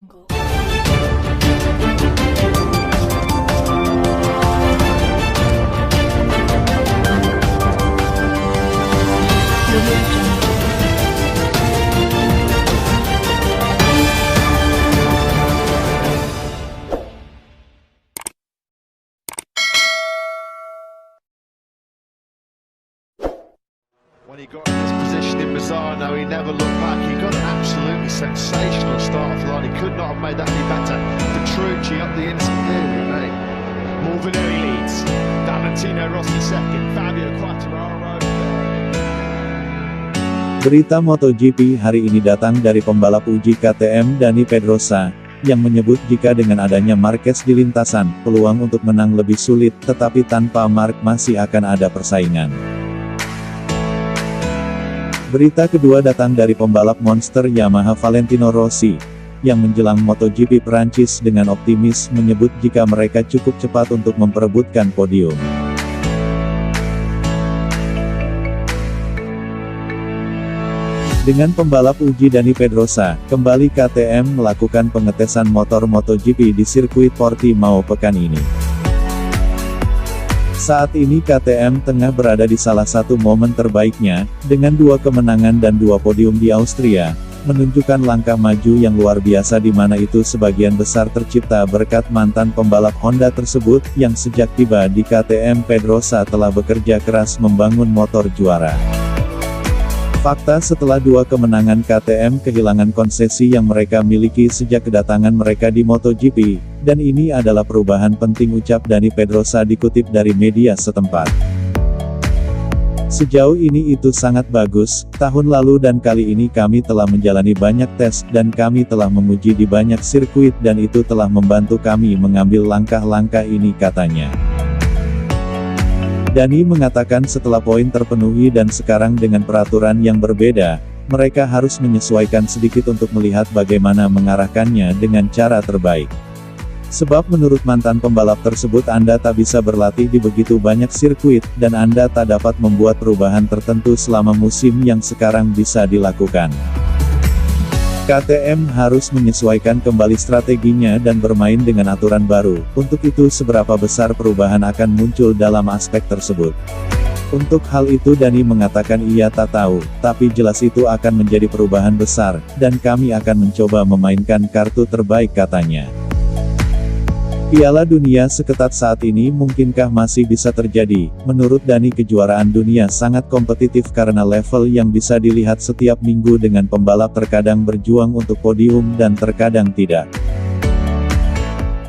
When he got in this position in Mazzano, he never looked back. He got an absolutely sensational start off the line. He could not have made that any better. Petrucci up the inside. Really, mate. Morvinelli leads. Valentino Rossi second. Fabio Quartararo. Berita MotoGP hari ini datang dari pembalap uji KTM Dani Pedrosa, yang menyebut jika dengan adanya Marquez di lintasan, peluang untuk menang lebih sulit, tetapi tanpa Mark masih akan ada persaingan. Berita kedua datang dari pembalap monster Yamaha Valentino Rossi, yang menjelang MotoGP Perancis dengan optimis menyebut jika mereka cukup cepat untuk memperebutkan podium. Dengan pembalap uji Dani Pedrosa, kembali KTM melakukan pengetesan motor MotoGP di sirkuit Portimao pekan ini. Saat ini KTM tengah berada di salah satu momen terbaiknya, dengan 2 kemenangan dan 2 podium di Austria, menunjukkan langkah maju yang luar biasa di mana itu sebagian besar tercipta berkat mantan pembalap Honda tersebut, yang sejak tiba di KTM Pedrosa telah bekerja keras membangun motor juara. Fakta setelah 2 kemenangan KTM kehilangan konsesi yang mereka miliki sejak kedatangan mereka di MotoGP, dan ini adalah perubahan penting ucap Dani Pedrosa dikutip dari media setempat. Sejauh ini itu sangat bagus, tahun lalu dan kali ini kami telah menjalani banyak tes, dan kami telah memuji di banyak sirkuit dan itu telah membantu kami mengambil langkah-langkah ini katanya. Dani mengatakan setelah poin terpenuhi dan sekarang dengan peraturan yang berbeda, mereka harus menyesuaikan sedikit untuk melihat bagaimana mengarahkannya dengan cara terbaik. Sebab menurut mantan pembalap tersebut Anda tak bisa berlatih di begitu banyak sirkuit, dan Anda tak dapat membuat perubahan tertentu selama musim yang sekarang bisa dilakukan. KTM harus menyesuaikan kembali strateginya dan bermain dengan aturan baru, untuk itu seberapa besar perubahan akan muncul dalam aspek tersebut. Untuk hal itu Dani mengatakan ia tak tahu, tapi jelas itu akan menjadi perubahan besar, dan kami akan mencoba memainkan kartu terbaik katanya. Piala Dunia seketat saat ini mungkinkah masih bisa terjadi? Menurut Dani kejuaraan dunia sangat kompetitif karena level yang bisa dilihat setiap minggu dengan pembalap terkadang berjuang untuk podium dan terkadang tidak.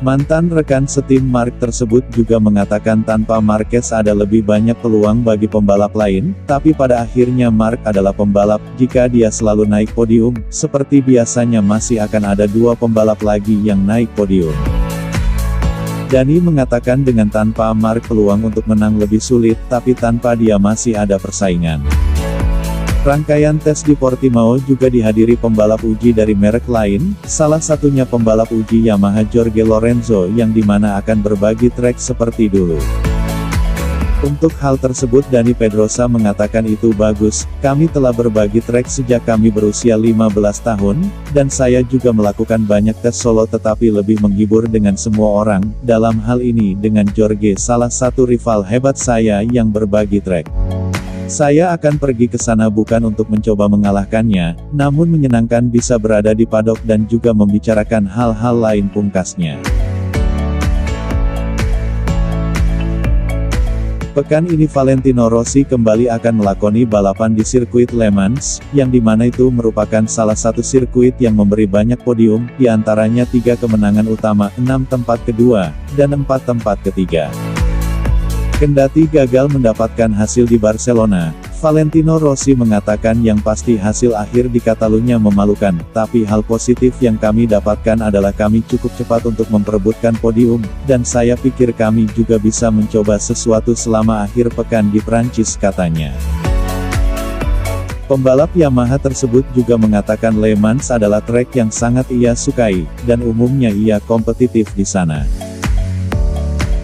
Mantan rekan setim Mark tersebut juga mengatakan tanpa Marquez ada lebih banyak peluang bagi pembalap lain, tapi pada akhirnya Mark adalah pembalap, jika dia selalu naik podium, seperti biasanya masih akan ada 2 pembalap lagi yang naik podium. Dani mengatakan dengan tanpa Mark peluang untuk menang lebih sulit, tapi tanpa dia masih ada persaingan. Rangkaian tes di Portimao juga dihadiri pembalap uji dari merek lain, salah satunya pembalap uji Yamaha Jorge Lorenzo yang dimana akan berbagi trek seperti dulu. Untuk hal tersebut Dani Pedrosa mengatakan itu bagus, kami telah berbagi trek sejak kami berusia 15 tahun, dan saya juga melakukan banyak tes solo tetapi lebih menghibur dengan semua orang, dalam hal ini dengan Jorge salah satu rival hebat saya yang berbagi trek. Saya akan pergi ke sana bukan untuk mencoba mengalahkannya, namun menyenangkan bisa berada di paddock dan juga membicarakan hal-hal lain pungkasnya. Pekan ini Valentino Rossi kembali akan melakoni balapan di sirkuit Le Mans, yang dimana itu merupakan salah satu sirkuit yang memberi banyak podium, diantaranya 3 kemenangan utama, 6 tempat kedua, dan 4 tempat ketiga. Kendati gagal mendapatkan hasil di Barcelona, Valentino Rossi mengatakan yang pasti hasil akhir di Catalunya memalukan, tapi hal positif yang kami dapatkan adalah kami cukup cepat untuk memperebutkan podium, dan saya pikir kami juga bisa mencoba sesuatu selama akhir pekan di Prancis katanya. Pembalap Yamaha tersebut juga mengatakan Le Mans adalah trek yang sangat ia sukai, dan umumnya ia kompetitif di sana.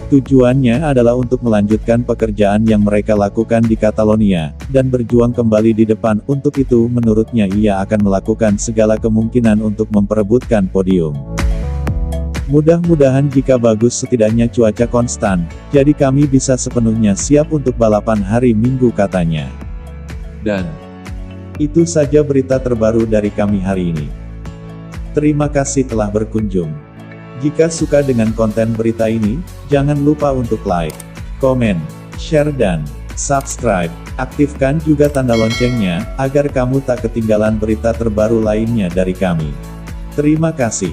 Tujuannya adalah untuk melanjutkan pekerjaan yang mereka lakukan di Catalonia, dan berjuang kembali di depan. Untuk itu menurutnya ia akan melakukan segala kemungkinan untuk memperebutkan podium. Mudah-mudahan jika bagus setidaknya cuaca konstan, jadi kami bisa sepenuhnya siap untuk balapan hari Minggu katanya. Dan itu saja berita terbaru dari kami hari ini. Terima kasih telah berkunjung. Jika suka dengan konten berita ini, jangan lupa untuk like, komen, share dan subscribe. Aktifkan juga tanda loncengnya, agar kamu tak ketinggalan berita terbaru lainnya dari kami. Terima kasih.